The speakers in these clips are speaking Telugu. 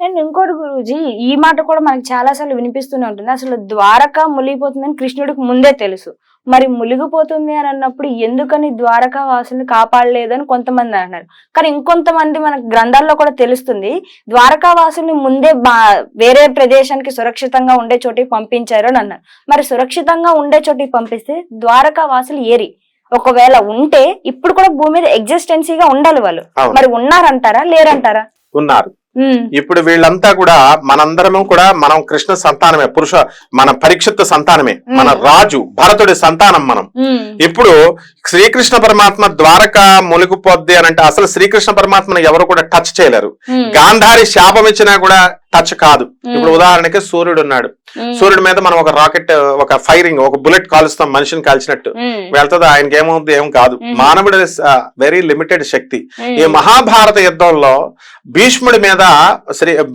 అండ్ ఇంకోటి గురూజీ, ఈ మాట కూడా మనకి చాలా సార్లు వినిపిస్తూనే ఉంటుంది. అసలు ద్వారక మునిగిపోతుందని కృష్ణుడికి ముందే తెలుసు. మరి మునిగిపోతుంది అని అన్నప్పుడు ఎందుకని ద్వారకా వాసుల్ని కాపాడలేదని కొంతమంది అంటున్నారు. కానీ ఇంకొంతమంది మనకు గ్రంథాల్లో కూడా తెలుస్తుంది, ద్వారకా వాసుల్ని ముందే వేరే ప్రదేశానికి సురక్షితంగా ఉండే చోటికి పంపించారు అని అన్నారు. మరి సురక్షితంగా ఉండే చోటికి పంపిస్తే ద్వారకా వాసులు ఏరి ఒకవేళ ఉంటే ఇప్పుడు కూడా భూమి మీద ఎగ్జిస్టెన్సీగా ఉండాలి వాళ్ళు. మరి ఉన్నారంటారా లేరంటారా? ఉన్నారు. ఇప్పుడు వీళ్ళంతా కూడా మనందరము కూడా మనం కృష్ణ సంతానమే, మన పరీక్షిత్ సంతానమే, మన రాజు భరతుడి సంతానం మనం. ఇప్పుడు శ్రీకృష్ణ పరమాత్మ ద్వారక మునిగిపోద్ది అని అంటే అసలు శ్రీకృష్ణ పరమాత్మను ఎవరు కూడా టచ్ చేయలేరు. గాంధారి శాపం ఇచ్చినా కూడా టచ్ కాదు. ఇప్పుడు ఉదాహరణకి సూర్యుడు ఉన్నాడు, సూర్యుడి మీద మనం ఒక రాకెట్, ఒక ఫైరింగ్, ఒక బుల్లెట్ కాలుస్తాం, మనిషిని కాల్చినట్టు వెళ్తుంది, ఆయనకి ఏమవుతుంది, ఏం కాదు. మానవుడి వెరీ లిమిటెడ్ శక్తి. ఈ మహాభారత యుద్ధంలో భీష్ముడి మీద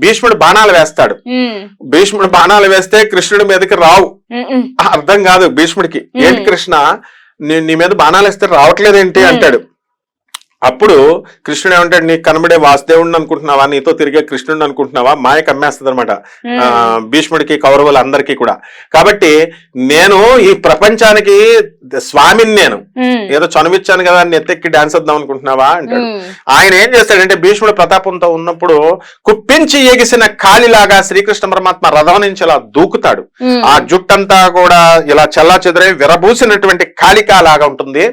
భీష్ముడు బాణాలు వేస్తాడు. భీష్ముడు బాణాలు వేస్తే కృష్ణుడి మీదకి రావు. అర్థం కాదు భీష్ముడికి, ఏంటి కృష్ణ నీ మీద బాణాలు వేస్తే రావట్లేదేంటి అంటాడు. అప్పుడు కృష్ణుడు ఏమంటాడు, నీకు కనబడే వాసుదేవుడిని అనుకుంటున్నావా, నీతో తిరిగే కృష్ణుడిని అనుకుంటున్నావా, మాయ కమ్మేస్తుంది అనమాట భీష్ముడికి కౌరవులందరికీ కూడా. కాబట్టి నేను ఈ ప్రపంచానికి స్వామిని, నేను ఏదో చనువిచ్చాను కదా అని ఎత్తెక్కి డాన్స్ వద్దాం అనుకుంటున్నావా అంటాడు. ఆయన ఏం చేస్తాడంటే భీష్ముడు ప్రతాపంతో ఉన్నప్పుడు కుప్పించి ఎగిసిన కాలిలాగా శ్రీకృష్ణ పరమాత్మ రథం నుంచి ఇలా దూకుతాడు. ఆ జుట్టంతా కూడా ఇలా చల్లా చెదరై విరబూసినటువంటి కాళికా లాగా ఉంటుంది.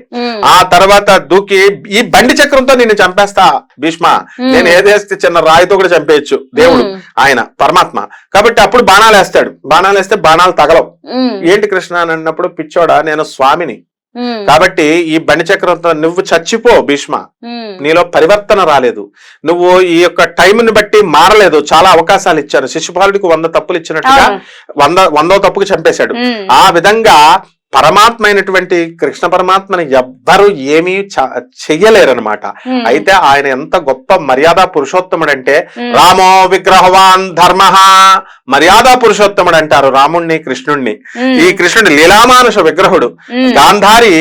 ఆ తర్వాత దూకి ఈ బండి చక్రంతో నిన్ను చంపేస్తా భీష్మ, నేను ఏదేస్తే చిన్న రాయితో కూడా చంపేయచ్చు దేవుడు, ఆయన పరమాత్మ. కాబట్టి అప్పుడు బాణాలు వేస్తాడు. బాణాలు వేస్తే బాణాలు తగలవు. ఏంటి కృష్ణ అని అన్నప్పుడు, పిచ్చోడా నేను స్వామిని, కాబట్టి ఈ బండి చక్రంతో నువ్వు చచ్చిపో భీష్మ, నీలో పరివర్తన రాలేదు, నువ్వు ఈ యొక్క టైంని బట్టి మారలేదు, చాలా అవకాశాలు ఇచ్చారు. శిశుపాలుడికి 100 తప్పులు ఇచ్చినట్టుగా 100వ తప్పుకు చంపేశాడు. ఆ విధంగా పరమాత్మ అయినటువంటి కృష్ణ పరమాత్మని ఎవ్వరు ఏమీ చెయ్యలేరనమాట. అయితే ఆయన ఎంత గొప్ప మర్యాదా పురుషోత్తముడు అంటే, రామో విగ్రహవాన్ ధర్మ, మర్యాదా పురుషోత్తముడు అంటారు రాముణ్ణి కృష్ణుణ్ణి. ఈ కృష్ణుడు లీలామానుష విగ్రహుడు. గాంధారి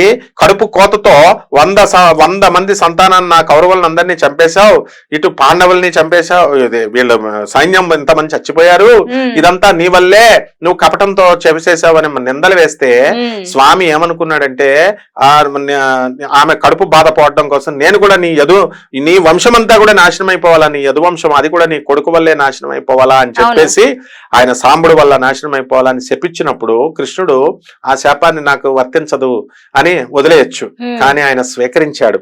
కడుపు కోతతో 100 మంది సంతానాన్ని, నా కౌరవులను అందరినీ చంపేశావు, ఇటు పాండవుల్ని చంపేశావు, వీళ్ళ సైన్యం ఇంతమంది చచ్చిపోయారు, ఇదంతా నీ వల్లే, నువ్వు కపటంతో చేసేసావు అని నిందలు వేస్తే స్వామి ఏమనుకున్నాడంటే, ఆమె కడుపు బాధపడడం కోసం నేను కూడా నీ వంశం అంతా కూడా నాశనం అయిపోవాలా, నీ యదువంశం అది కూడా నీ కొడుకు వల్లే నాశనం అయిపోవాలా అని చెప్పేసి, ఆయన సాంబుడు వల్ల నాశనం అయిపోవాలని శపించినప్పుడు కృష్ణుడు ఆ శాపాన్ని నాకు వర్తించదు అని వదిలేయచ్చు, కానీ ఆయన స్వీకరించాడు.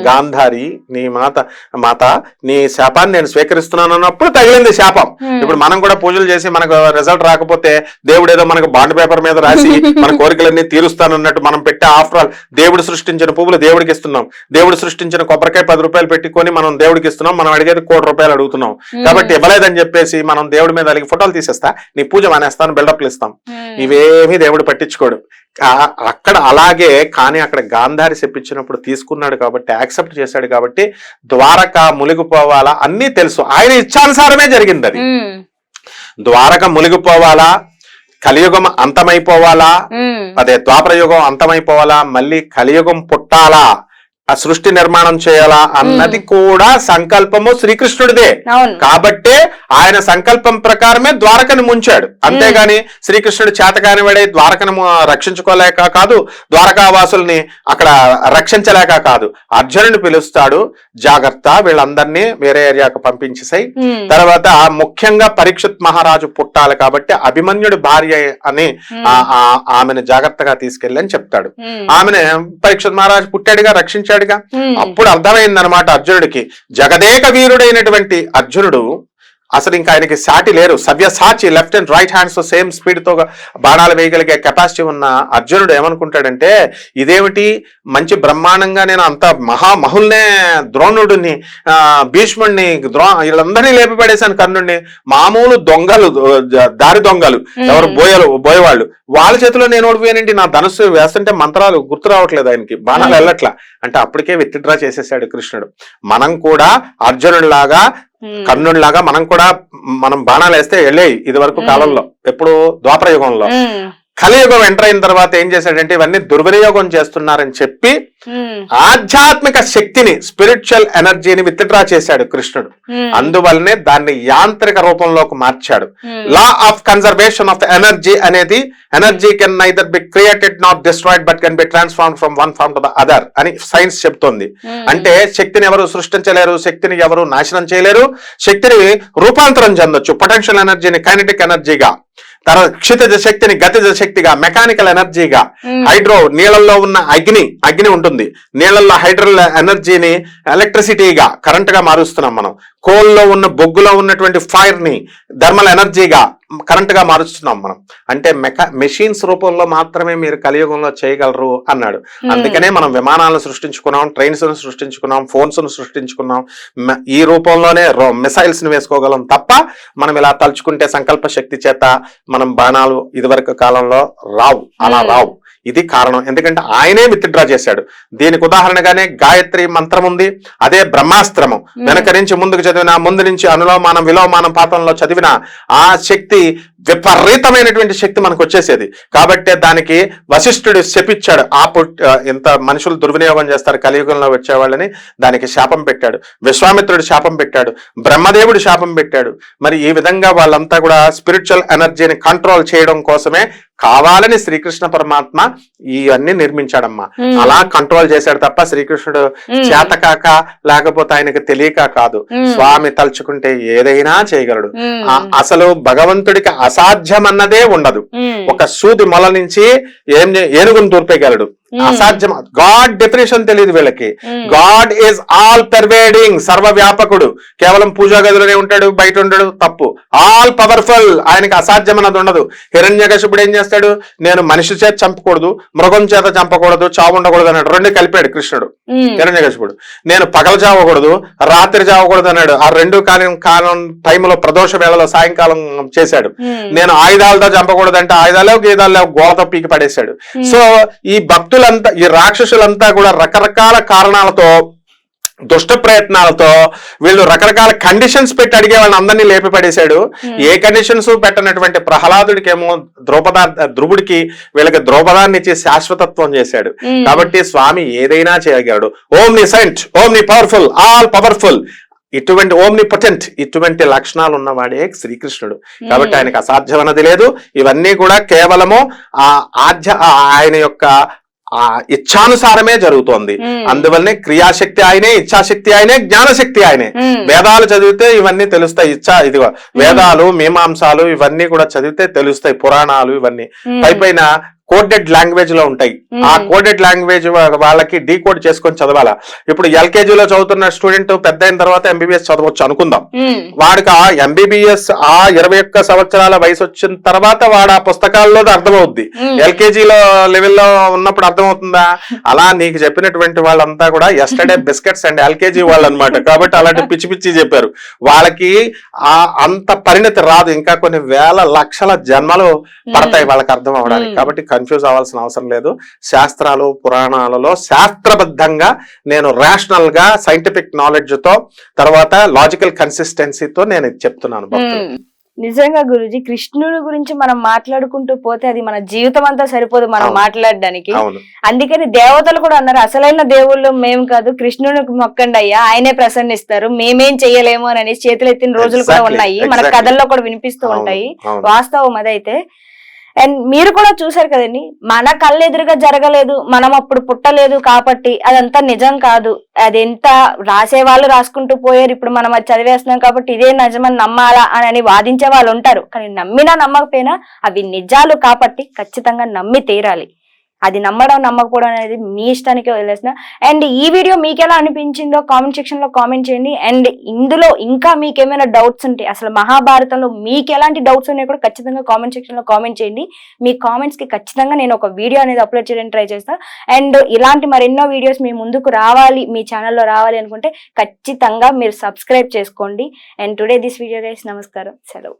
గాంధారి నీ మాత నీ శాపాన్ని నేను స్వీకరిస్తున్నాను అన్నప్పుడు తగిలింది శాపం. ఇప్పుడు మనం కూడా పూజలు చేసి మనకు రిజల్ట్ రాకపోతే దేవుడు ఏదో మనకు బాండ్ పేపర్ మీద రాసి మన కోరికలన్నీ తీరుస్తానన్నట్టు మనం పెట్టే, ఆఫ్టర్ ఆల్ దేవుడు సృష్టించిన పువ్వులు దేవుడికి ఇస్తున్నాం, దేవుడు సృష్టించిన కొబ్బరికాయ 10 రూపాయలు పెట్టుకొని మనం దేవుడికి ఇస్తున్నాం, మనం అడిగేది 1 కోటి రూపాయలు అడుగుతున్నాం. కాబట్టి ఇవ్వలేదని చెప్పేసి మనం దేవుడి మీద అడిగి ఫోటోలు తీసేస్తా, నీ పూజ మానేస్తాను, బిల్డప్లు ఇస్తాం, ఇవేమీ దేవుడు పట్టించుకోడు. అక్కడ అలాగే, కానీ అక్కడ గాంధారి చెప్పించినప్పుడు తీసుకున్నాడు కాబట్టి, యాక్సెప్ట్ చేశాడు కాబట్టి ద్వారక మునిగిపోవాలా అన్నీ తెలుసు, ఆయన ఇచ్చానుసారమే జరిగింది. అది ద్వారక మునిగిపోవాలా, కలియుగం అంతమైపోవాలా, అదే ద్వాపర యుగం అంతమైపోవాలా, మళ్ళీ కలియుగం పుట్టాలా, ఆ సృష్టి నిర్మాణం చేయాలా అన్నది కూడా సంకల్పము శ్రీకృష్ణుడిదే. కాబట్టే ఆయన సంకల్పం ప్రకారమే ద్వారకను ముంచాడు. అంతేగాని శ్రీకృష్ణుడు చేతకాని వాడే ద్వారకను రక్షించుకోలేక కాదు, ద్వారకావాసుల్ని అక్కడ రక్షించలేక కాదు. అర్జునుడిని పిలుస్తాడు, జాగ్రత్త వీళ్ళందరినీ వేరే ఏరియాకు పంపించేసాయి, తర్వాత ముఖ్యంగా పరీక్షిత్ మహారాజు పుట్టాలి కాబట్టి అభిమన్యుడి భార్య అని ఆమెను జాగ్రత్తగా తీసుకెళ్ళి అని చెప్తాడు. ఆమెను పరీక్షిత్ మహారాజు పుట్టాడుగా, రక్షించాడు. అప్పుడు అర్థమైందనమాట అర్జునుడికి, జగదేక వీరుడైనటువంటి అర్జునుడు అసలు ఇంకా ఆయనకి సాటి లేరు. Savyasachi, left and right hands తో సేమ్ స్పీడ్ తో బాణాలు వేయగలిగే కెపాసిటీ ఉన్న అర్జునుడు ఏమనుకుంటాడంటే, ఇదేమిటి మంచి బ్రహ్మాండంగా నేను అంత మహామహుల్నే, ద్రోణుడిని, భీష్ముడిని, వీళ్ళందరినీ లేపిపడేశాను, కర్ణుడిని, మామూలు దొంగలు, దారి దొంగలు, ఎవరు బోయేవాళ్ళు, వాళ్ళ చేతిలో నేను ఓడిపోయానండి, నా ధనుస్సు వేస్తుంటే మంత్రాలు గుర్తు రావట్లేదు, ఆయనకి బాణాలు వెళ్ళట్లా అంటే అప్పటికే విత్డ్రా చేసేసాడు కృష్ణుడు. మనం కూడా అర్జునుడిలాగా, కర్ణుడిలాగా మనం బాణాలు వేస్తే వెళ్ళేవి ఇది వరకు కాలంలో, ఎప్పుడు ద్వాపర యుగంలో. కలియుగం ఎంటర్ అయిన తర్వాత ఏం చేశాడంటే ఇవన్నీ దుర్వినియోగం చేస్తున్నారని చెప్పి ఆధ్యాత్మిక శక్తిని, స్పిరిచువల్ ఎనర్జీని విత్డ్రా చేశాడు కృష్ణుడు. అందువల్లనే దాన్ని యాంత్రిక రూపంలోకి మార్చాడు. Law of conservation of energy అనేది, energy can neither be created not destroyed but can be transform from one form to the other అని సైన్స్ చెప్తోంది. అంటే శక్తిని ఎవరు సృష్టించలేరు, శక్తిని ఎవరు నాశనం చేయలేరు, శక్తిని రూపాంతరం చెందొచ్చు. పొటెన్షియల్ ఎనర్జీని కైనెటిక్ ఎనర్జీగా, తర్వాత క్షితిజ శక్తిని గతిజ శక్తిగా, మెకానికల్ ఎనర్జీగా, హైడ్రో నీళ్ళల్లో ఉన్న అగ్ని ఉంటుంది, నీళ్ళల్లో హైడ్రల్ ఎనర్జీని ఎలక్ట్రిసిటీగా, కరెంట్ గా మారుస్తున్నాం మనం. కోల్లో ఉన్న బొగ్గులో ఉన్నటువంటి ఫైర్ ని థర్మల్ ఎనర్జీగా, కరెంట్ గా మారుస్తున్నాం మనం. అంటే మెషిన్స్ రూపంలో మాత్రమే మీరు కలియుగంలో చేయగలరు అన్నాడు. అందుకనే మనం విమానాలను సృష్టించుకున్నాం, ట్రైన్స్ ను సృష్టించుకున్నాం, ఫోన్స్ ను సృష్టించుకున్నాం. ఈ రూపంలోనే మిసైల్స్ ని వేసుకోగలం తప్ప మనం ఇలా తలుచుకుంటే సంకల్ప శక్తి చేత మనం బాణాలు ఇదివరకు కాలంలో రావు, అలా రావు. ఇది కారణం. ఎందుకంటే ఆయనే విత్డ్రా చేశాడు. దీనికి ఉదాహరణగానే గాయత్రి మంత్రం ఉంది, అదే బ్రహ్మాస్త్రము. వెనక నుంచి ముందుకు చదివిన, ముందు నుంచి అనులోమానం విలోమానం పాతంలో చదివిన ఆ శక్తి విపరీతమైనటువంటి శక్తి మనకు వచ్చేసేది. కాబట్టి దానికి వశిష్ఠుడు శపిచ్చాడు. ఇంత మనుషులు దుర్వినియోగం చేస్తారు కలియుగంలో వచ్చేవాళ్ళని, దానికి శాపం పెట్టాడు. విశ్వామిత్రుడు శాపం పెట్టాడు, బ్రహ్మదేవుడు శాపం పెట్టాడు. మరి ఈ విధంగా వాళ్ళంతా కూడా స్పిరిచువల్ ఎనర్జీని కంట్రోల్ చేయడం కోసమే కావాలని శ్రీకృష్ణ పరమాత్మ ఇవన్నీ నిర్మించాడమ్మా. అలా కంట్రోల్ చేశాడు తప్ప శ్రీకృష్ణుడు చేతకాక లేకపోతే ఆయనకు తెలియక కాదు. స్వామి తలుచుకుంటే ఏదైనా చేయగలడు. అసలు భగవంతుడికి అసాధ్యమన్నదే ఉండదు. ఒక సూది మొల నుంచి ఏనుగును దూర్పేయగలడు. అసాధ్యం. గాడ్ డెఫినేషన్ తెలియదు వీళ్ళకి. గాడ్ ఈజ్ ఆల్ పర్వేడింగ్, సర్వవ్యాపకుడు. కేవలం పూజా గదిలోనే ఉంటాడు, బయట ఉండడు, తప్పు. ఆల్ పవర్ఫుల్, ఆయనకి అసాధ్యం అన్నది ఉండదు. హిరణ్యకశిపుడు ఏం చేస్తాడు, నేను మనిషి చేత చంపకూడదు, మృగం చేత చంపకూడదు, చావు ఉండకూడదు అన్నాడు. రెండు కలిపాడు కృష్ణుడు. హిరణ్యకశిపుడు నేను పగలు చావకూడదు, రాత్రి చావకూడదు అన్నాడు. ఆ రెండు కాలం టైంలో ప్రదోష వేళలో సాయంకాలం చేశాడు. నేను ఆయుధాలతో చంపకూడదు అంటే ఆయుధాలు గీదాలు గోడతో పీకి పడేశాడు. సో ఈ భక్తులంతా, ఈ రాక్షసులంతా కూడా రకరకాల కారణాలతో, దుష్ట ప్రయత్నాలతో వీళ్ళు రకరకాల కండిషన్స్ పెట్టి అడిగే వాళ్ళని అందరినీ లేపి పడేశాడు. ఏ కండిషన్స్ పెట్టనటువంటి ప్రహ్లాదుడికేమో ధ్రువుడికి వీళ్ళకి ద్రౌపదాన్ని ఇచ్చి శాశ్వతత్వం చేశాడు. కాబట్టి స్వామి ఏదైనా చేయగలడు. Omniscient, omni powerful, all powerful, ఇటువంటి ఓమ్ని పొటెంట్, ఇటువంటి లక్షణాలు ఉన్నవాడే శ్రీకృష్ణుడు. కాబట్టి ఆయనకు అసాధ్యం అన్నది లేదు. ఇవన్నీ కూడా కేవలము ఆయన యొక్క ఇచ్ఛానుసారమే జరుగుతోంది. అందువల్లనే క్రియాశక్తి ఆయనే, ఇచ్ఛాశక్తి ఆయనే, జ్ఞానశక్తి ఆయనే. వేదాలు చదివితే ఇవన్నీ తెలుస్తాయి. ఇదిగో వేదాలు, మీమాంసాలు ఇవన్నీ కూడా చదివితే తెలుస్తాయి. పురాణాలు ఇవన్నీ పైపైన కోడెడ్ లాంగ్వేజ్ లో ఉంటాయి. ఆ కోడెడ్ లాంగ్వేజ్ వాళ్ళకి డీకోడ్ చేసుకొని చదవాలా. ఇప్పుడు ఎల్కేజీలో చదువుతున్న స్టూడెంట్ పెద్ద అయిన తర్వాత ఎంబీబీఎస్ చదవచ్చు అనుకుందాం. వాడికి ఆ ఎంబీబీఎస్ 21 సంవత్సరాల వయసు వచ్చిన తర్వాత వాడు ఆ పుస్తకాల్లో అర్థమవుద్ది. ఎల్కేజీలో లెవెల్లో ఉన్నప్పుడు అర్థమవుతుందా? అలా నీకు చెప్పినటువంటి వాళ్ళంతా కూడా ఎస్టర్డే బిస్కెట్స్ అండ్ ఎల్కేజీ వాళ్ళు అనమాట. కాబట్టి అలాంటి పిచ్చి పిచ్చి చెప్పారు. వాళ్ళకి అంత పరిణతి రాదు. ఇంకా కొన్ని వేల లక్షల జన్మలు పడతాయి వాళ్ళకి అర్థం అవడానికి. కాబట్టి కన్ఫ్యూజ్ అవ్వాల్సిన అవసరం లేదు. శాస్త్రాలు పురాణాలలో శాస్త్రబద్ధంగా నేను రేషనల్ గా సైంటిఫిక్ నాలెడ్జ్ తో, తర్వాత లాజికల్ కన్సిస్టెన్సీతో నేను చెప్తున్నాను భక్తులు. నిజంగా గురూజీ, కృష్ణుడి గురించి మనం మాట్లాడుకుంటూ పోతే అది మన జీవితం అంతా సరిపోదు మనం మాట్లాడడానికి. అందుకని దేవతలు కూడా అన్నారు, అసలైన దేవుళ్ళు మేము కాదు, కృష్ణుడికి మొక్కండి అయ్యా, ఆయనే ప్రసన్నిస్తారు, మేమేం చెయ్యలేము అని చేతులు ఎత్తిన రోజులు కూడా ఉన్నాయి. మన కథల్లో కూడా వినిపిస్తూ ఉంటాయి. వాస్తవం అదైతే. అండ్ మీరు కూడా చూసారు కదండి, మన కళ్ళు ఎదురుగా జరగలేదు, మనం అప్పుడు పుట్టలేదు కాబట్టి అదంతా నిజం కాదు. అదెంత రాసే వాళ్ళు రాసుకుంటూ పోయారు, ఇప్పుడు మనం అది చదివేస్తున్నాం కాబట్టి ఇదే నిజమని నమ్మాలా అని వాదించే వాళ్ళు ఉంటారు. కానీ నమ్మినా నమ్మకపోయినా అవి నిజాలు కాబట్టి ఖచ్చితంగా నమ్మి తీరాలి. అది నమ్మడం నమ్మకపోవడం అనేది మీ ఇష్టానికి వదిలేసిన. అండ్ ఈ వీడియో మీకు ఎలా అనిపించిందో కామెంట్ సెక్షన్ లో కామెంట్ చేయండి. అండ్ ఇందులో ఇంకా మీకు ఏమైనా డౌట్స్ ఉంటే, అసలు మహాభారతంలో మీకు ఎలాంటి డౌట్స్ ఉన్నాయో కూడా ఖచ్చితంగా కామెంట్ సెక్షన్ లో కామెంట్ చేయండి. మీ కామెంట్స్ కి ఖచ్చితంగా నేను ఒక వీడియో అనేది అప్లోడ్ చేయడానికి ట్రై చేస్తాను. అండ్ ఇలాంటి మరెన్నో వీడియోస్ మీ ముందుకు రావాలి, మీ ఛానల్లో రావాలి అనుకుంటే ఖచ్చితంగా మీరు సబ్స్క్రైబ్ చేసుకోండి. And today this video guys, నమస్కారం, సెలవు.